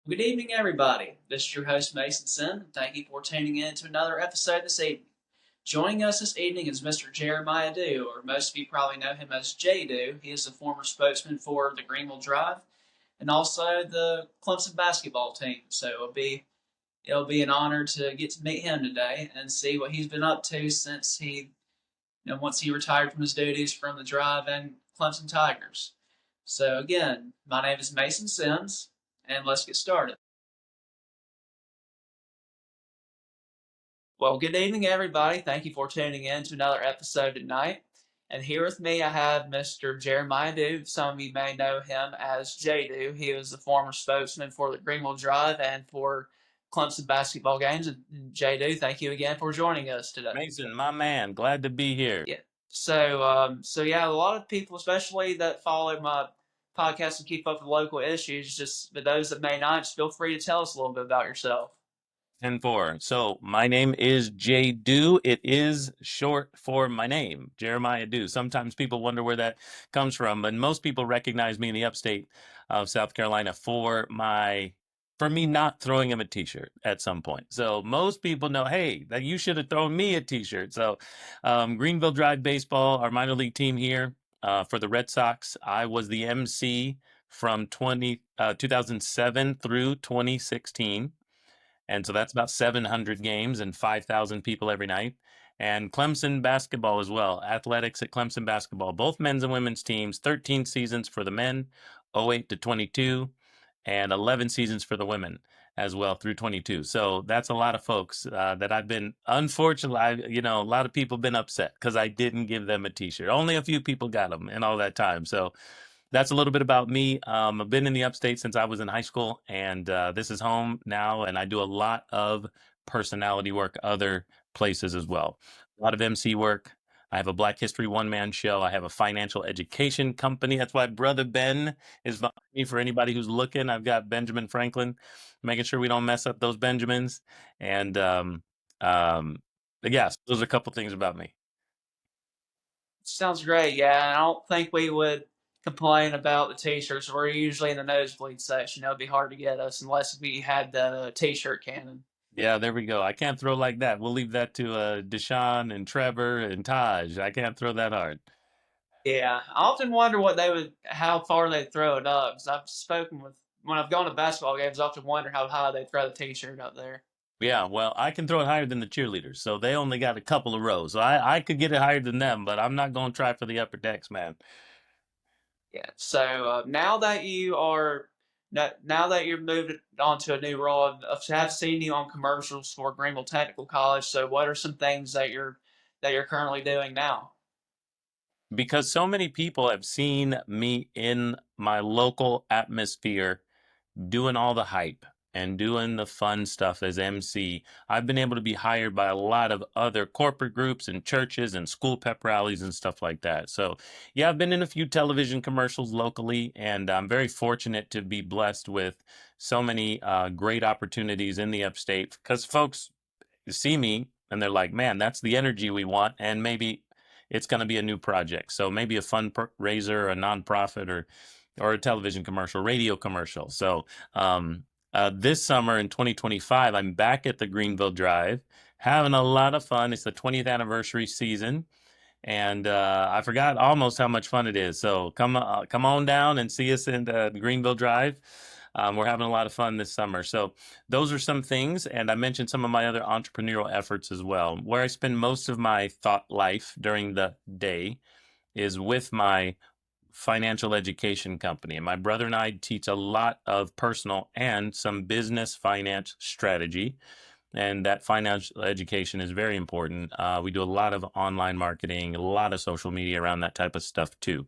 Good evening, everybody. This is your host, Mason Sin. Thank you for tuning in to another episode this evening. Joining us this evening is Mr. Jeremiah Dew, or most of you probably know him as J Dew. He is the former spokesman for the Greenville Drive and also the Clemson basketball team. So it'll be an honor to get to meet him today and see what he's been up to since once he retired from his duties from the Drive and Clemson Tigers. So again, my name is Mason Sims, and let's get started. Well, good evening, everybody. Thank you for tuning in to another episode tonight. And here with me, I have Mr. Jeremiah Dew. Some of you may know him as J Dew. He was the former spokesman for the Greenville Drive and for Clemson basketball games. And J Dew, thank you again for joining us today. Mason, my man, glad to be here. Yeah. So yeah, a lot of people, especially that follow my podcast and keep up with local issues, just for those that may not, just feel free to tell us a little bit about yourself. 10-4. So my name is Jay Dew. It is short for my name, Jeremiah Dew. Sometimes people wonder where that comes from, but most people recognize me in the upstate of South Carolina for me not throwing him a t-shirt at some point. So most people know, hey, that you should have thrown me a t-shirt. So Greenville Drive Baseball, our minor league team here for the Red Sox. I was the MC from 2007 through 2016. And so that's about 700 games and 5,000 people every night. And Clemson basketball as well. Athletics at Clemson basketball, both men's and women's teams, 13 seasons for the men, 08 to 22, and 11 seasons for the women as well through 22. So that's a lot of folks that I've been, unfortunately, a lot of people have been upset because I didn't give them a t-shirt. Only a few people got them in all that time. So that's a little bit about me. I've been in the upstate since I was in high school, and this is home now, and I do a lot of personality work other places as well. A lot of MC work. I have a Black History one-man show. I have a financial education company. That's why Brother Ben is behind me for anybody who's looking. I've got Benjamin Franklin, making sure we don't mess up those Benjamins. And yes, those are a couple things about me. Sounds great. Yeah, and I don't think we would complain about the t-shirts. We're usually in the nosebleed section. It'd be hard to get us unless we had the t-shirt cannon. Yeah, there we go. I can't throw like that. We'll leave that to Deshaun and Trevor and Taj. I can't throw that hard. Yeah, I often wonder how far they'd throw it up. 'Cause I've spoken with when I've gone to basketball games. I often wonder how high they throw the t-shirt up there. Yeah, well, I can throw it higher than the cheerleaders, so they only got a couple of rows. So I could get it higher than them, but I'm not going to try for the upper decks, man. Yeah. So now that you're moved on to a new role, I've seen you on commercials for Greenville Technical College. So what are some things that you're currently doing now? Because so many people have seen me in my local atmosphere doing all the hype and doing the fun stuff as MC. I've been able to be hired by a lot of other corporate groups and churches and school pep rallies and stuff like that. So, yeah, I've been in a few television commercials locally, and I'm very fortunate to be blessed with so many great opportunities in the upstate because folks see me and they're like, man, that's the energy we want. And maybe it's going to be a new project. So maybe a fundraiser, a nonprofit, or a television commercial, radio commercial. So this summer in 2025, I'm back at the Greenville Drive, having a lot of fun. It's the 20th anniversary season, and I forgot almost how much fun it is. So come on down and see us in the Greenville Drive. We're having a lot of fun this summer. So those are some things, and I mentioned some of my other entrepreneurial efforts as well. Where I spend most of my thought life during the day is with my financial education company. And my brother and I teach a lot of personal and some business finance strategy. And that financial education is very important. We do a lot of online marketing, a lot of social media around that type of stuff too.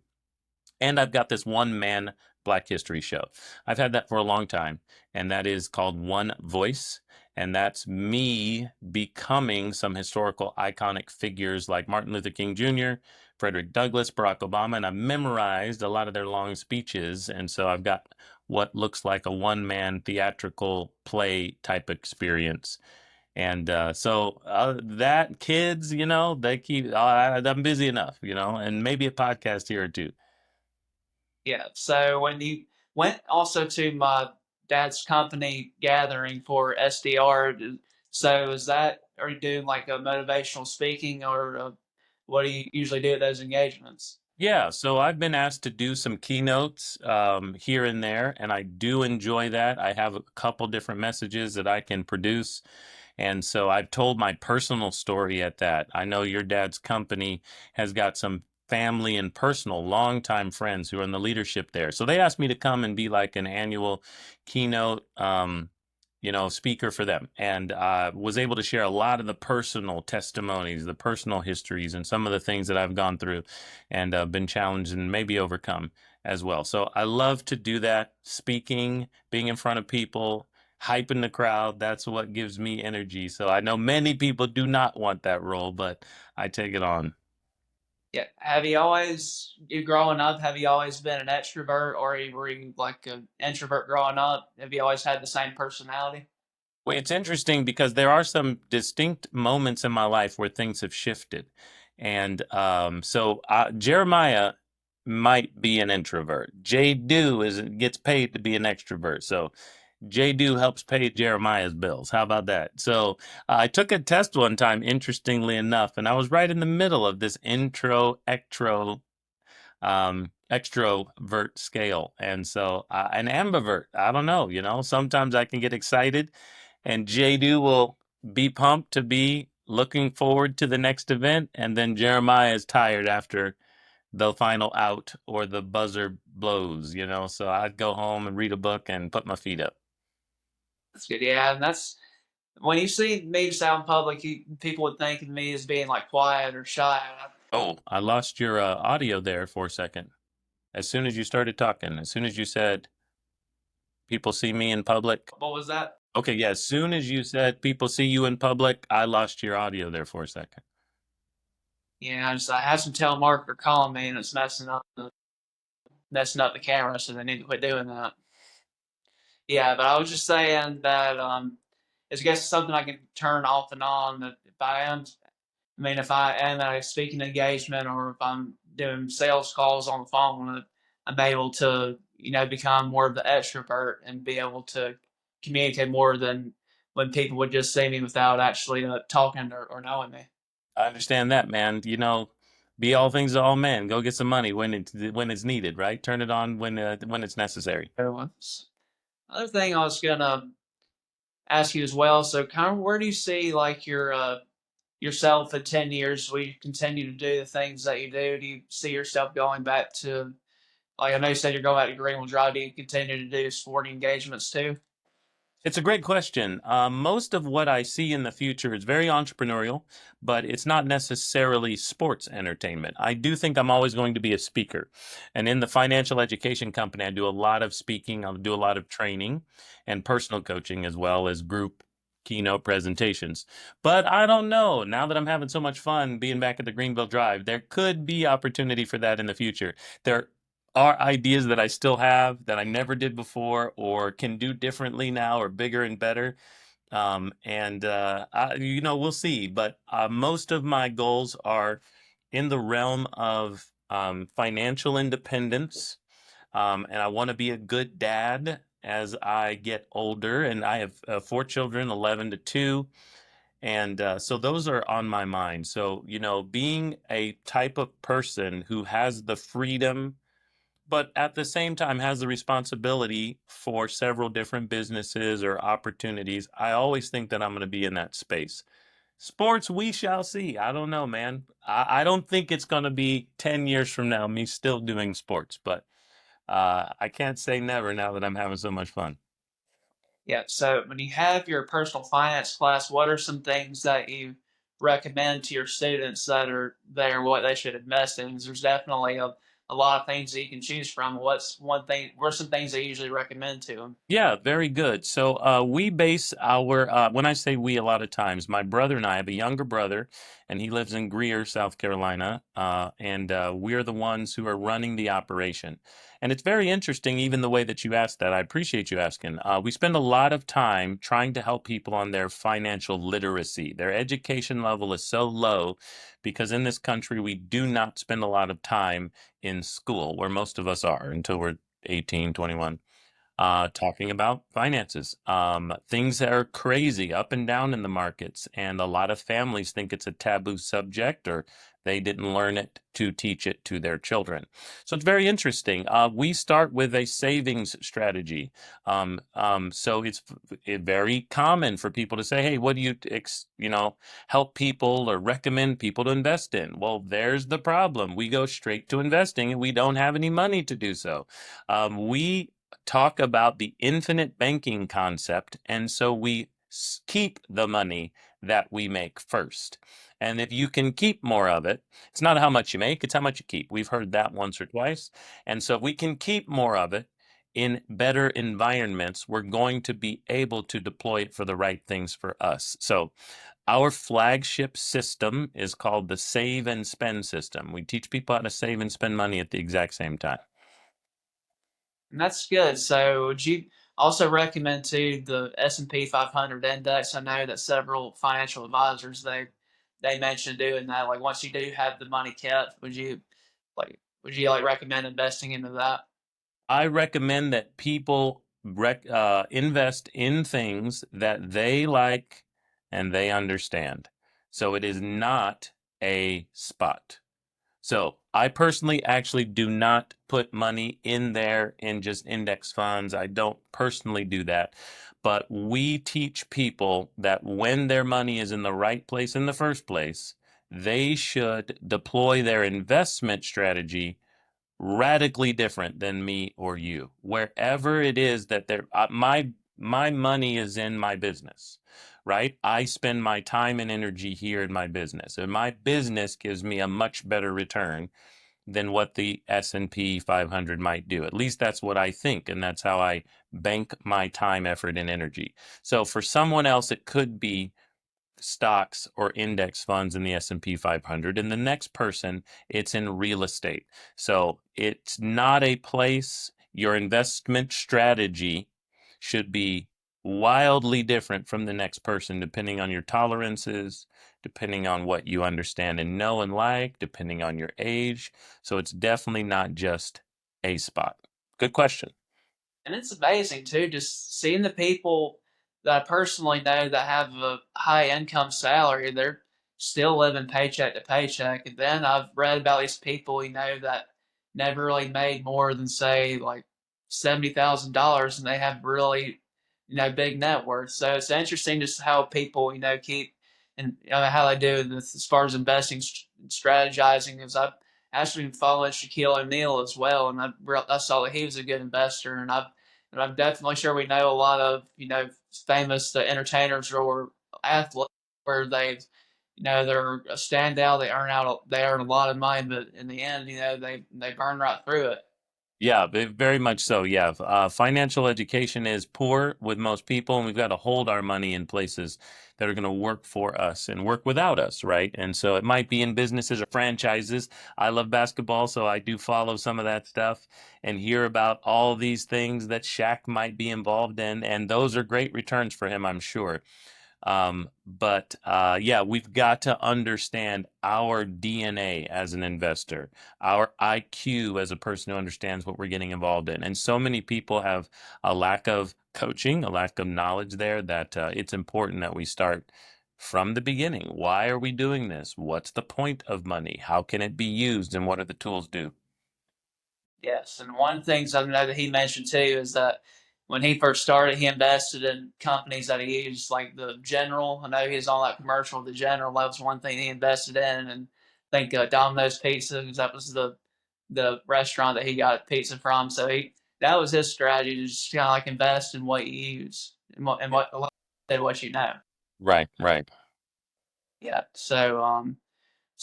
And I've got this one man Black History show. I've had that for a long time, and that is called One Voice. And that's me becoming some historical iconic figures like Martin Luther King Jr., Frederick Douglass, Barack Obama, and I've memorized a lot of their long speeches. And so I've got what looks like a one man theatrical play type experience. And that kids, they keep, I'm busy enough, and maybe a podcast here or two. Yeah. So when you went also to my dad's company gathering for SDR. So are you doing like a motivational speaking, or what do you usually do at those engagements? Yeah, so I've been asked to do some keynotes here and there, and I do enjoy that. I have a couple different messages that I can produce. And so I've told my personal story at that. I know your dad's company has got some family and personal longtime friends who are in the leadership there. So they asked me to come and be like an annual keynote speaker for them, and was able to share a lot of the personal testimonies, the personal histories, and some of the things that I've gone through and been challenged and maybe overcome as well. So I love to do that, speaking, being in front of people, hyping the crowd. That's what gives me energy. So I know many people do not want that role, but I take it on. Yeah. You growing up, have you always been an extrovert, or were you like an introvert growing up? Have you always had the same personality? Well, it's interesting because there are some distinct moments in my life where things have shifted. And Jeremiah might be an introvert. Jay Do gets paid to be an extrovert. So Jay Do helps pay Jeremiah's bills. How about that? So I took a test one time, interestingly enough, and I was right in the middle of this extrovert scale. And so an ambivert, I don't know, sometimes I can get excited and JDU will be pumped to be looking forward to the next event. And then Jeremiah is tired after the final out or the buzzer blows. So I'd go home and read a book and put my feet up. That's good. Yeah, and that's when you see me just out in public, people would think of me as being like quiet or shy. Oh, I lost your audio there for a second. As soon as you started talking, as soon as you said people see me in public. What was that? Okay, yeah, as soon as you said people see you in public, I lost your audio there for a second. Yeah, I had some telemarketer calling me, and it's messing up the camera, so they need to quit doing that. Yeah, but I was just saying that it's I guess something I can turn off and on. That if I am at a speaking engagement, or if I'm doing sales calls on the phone, I'm able to become more of the extrovert and be able to communicate more than when people would just see me without actually talking or knowing me. I understand that, man. Be all things to all men. Go get some money when it's needed, right? Turn it on when it's necessary. Other thing I was gonna ask you as well. So, kind of, where do you see like yourself in 10 years? Will you continue to do the things that you do? Do you see yourself going back to, like I know you said you're going back to Greenville Drive? Do you continue to do sporting engagements too? It's a great question. Most of what I see in the future is very entrepreneurial, but it's not necessarily sports entertainment. I do think I'm always going to be a speaker. And in the financial education company, I do a lot of speaking, I'll do a lot of training and personal coaching as well as group keynote presentations. But I don't know. Now that I'm having so much fun being back at the Greenville Drive, there could be opportunity for that in the future. There are ideas that I still have that I never did before or can do differently now or bigger and better. We'll see. But most of my goals are in the realm of financial independence. And I want to be a good dad as I get older. And I have 4 children, 11 to 2. And so those are on my mind. So, being a type of person who has the freedom but at the same time has the responsibility for several different businesses or opportunities. I always think that I'm going to be in that space. Sports, we shall see. I don't know, man. I don't think it's going to be 10 years from now, me still doing sports, but I can't say never now that I'm having so much fun. Yeah. So, when you have your personal finance class, what are some things that you recommend to your students that are there, what they should invest in? 'Cause there's definitely a lot of things that you can choose from. What's one thing? What are some things that you usually recommend to them? Yeah, very good. So we base when I say we, a lot of times, my brother and I have a younger brother, and he lives in Greer, South Carolina, and we're the ones who are running the operation. And it's very interesting, even the way that you asked that. I appreciate you asking. We spend a lot of time trying to help people on their financial literacy. Their education level is so low because in this country, we do not spend a lot of time in school, where most of us are until we're 18, 21. talking about finances, things that are crazy up and down in the markets. And a lot of families think it's a taboo subject, or they didn't learn it to teach it to their children. So it's very interesting. We start with a savings strategy. So it's very common for people to say, "Hey, what do you, help people or recommend people to invest in?" Well, there's the problem. We go straight to investing, and we don't have any money to do so. We talk about the infinite banking concept, and so we keep the money that we make first. And if you can keep more of it, it's not how much you make, it's how much you keep. We've heard that once or twice. And so if we can keep more of it in better environments, we're going to be able to deploy it for the right things for us. So our flagship system is called the Save and Spend system. We teach people how to save and spend money at the exact same time. And that's good. So would you also recommend to the S&P 500 index? I know that several financial advisors they mentioned doing that. Like once you do have the money kept, would you like recommend investing into that? I recommend that people invest in things that they like and they understand. So it is not a spot. So I personally actually do not put money in there in just index funds. I don't personally do that. But we teach people that when their money is in the right place in the first place, they should deploy their investment strategy radically different than me or you. Wherever it is that my money is in my business, right? I spend my time and energy here in my business, and my business gives me a much better return than what the S&P 500 might do. At least that's what I think, and that's how I bank my time, effort, and energy. So for someone else, it could be stocks or index funds in the S&P 500, and the next person it's in real estate. So it's not a place. Your investment strategy should be wildly different from the next person, depending on your tolerances, depending on what you understand and know and like, depending on your age. So it's definitely not just a spot. Good question. And it's amazing too, just seeing the people that I personally know that have a high income salary, they're still living paycheck to paycheck. And then I've read about these people, that never really made more than say like $70,000, and they have really, big net worth. So it's interesting just how people, keep and how they do this as far as investing strategizing. Because I've actually been following Shaquille O'Neal as well, and I saw that he was a good investor, and I'm definitely sure we know a lot of famous entertainers or athletes where they're a standout. They earn a lot of money, but in the end, they burn right through it. Yeah, very much so. Yeah. Financial education is poor with most people, and we've got to hold our money in places that are going to work for us and work without us, right? And so it might be in businesses or franchises. I love basketball, so I do follow some of that stuff and hear about all these things that Shaq might be involved in, and those are great returns for him, I'm sure. But yeah, we've got to understand our DNA as an investor, our IQ as a person who understands what we're getting involved in. And so many people have a lack of coaching, a lack of knowledge there that it's important that we start from the beginning. Why are we doing this? What's the point of money? How can it be used? And what do the tools do? Yes, and one thing I know that he mentioned too is that when he first started, he invested in companies that he used, like the General. I know he was on that commercial, the General. That was one thing he invested in, and I think Domino's Pizza, because that was the restaurant that he got pizza from. So that was his strategy, to just kind of like invest in what you use and what you know. Right, right. Yeah. So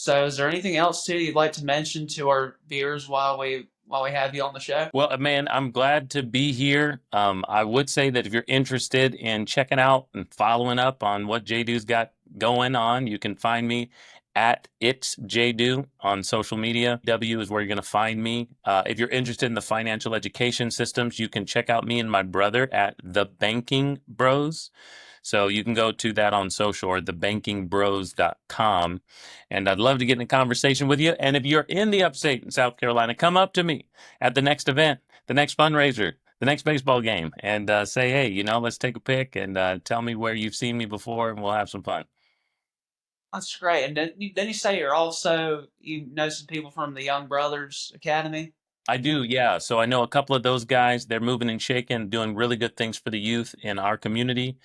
is there anything else too you'd like to mention to our viewers while we have you on the show? Well, man, I'm glad to be here. I would say that if you're interested in checking out and following up on what JDo's got going on, you can find me at It's JDo on social media. W is where you're going to find me. If you're interested in the financial education systems, you can check out me and my brother at The Banking Bros. So you can go to that on social or thebankingbros.com. And I'd love to get in a conversation with you. And if you're in the upstate in South Carolina, come up to me at the next event, the next fundraiser, the next baseball game and say, hey, let's take a pic and tell me where you've seen me before, and we'll have some fun. That's great. And didn't you say you know some people from the Young Brothers Academy? I do, yeah. So I know a couple of those guys. They're moving and shaking, doing really good things for the youth in our community.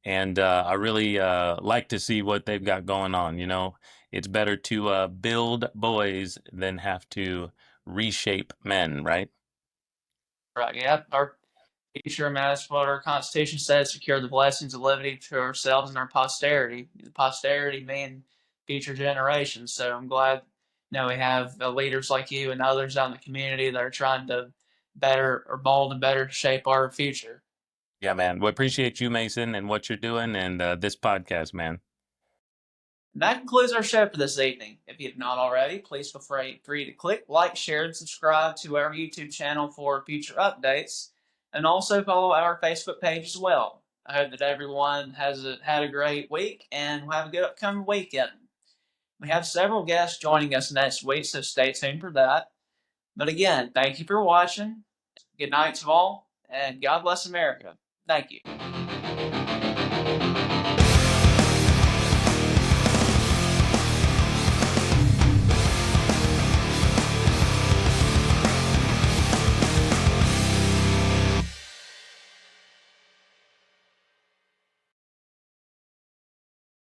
And I really like to see what they've got going on. It's better to build boys than have to reshape men, right? Right. Yeah. Our future, man, that's what our Constitution says: secure the blessings of liberty to ourselves and our posterity. The posterity being future generations. So I'm glad, we have leaders like you and others out in the community that are trying to better or mold and better shape our future. Yeah, man. We appreciate you, Mason, and what you're doing and this podcast, man. And that concludes our show for this evening. If you have not already, please feel free to click like, share, and subscribe to our YouTube channel for future updates, and also follow our Facebook page as well. I hope that everyone has had a great week and will have a good upcoming weekend. We have several guests joining us next week, so stay tuned for that. But again, thank you for watching. Good night to all, and God bless America. Thank you.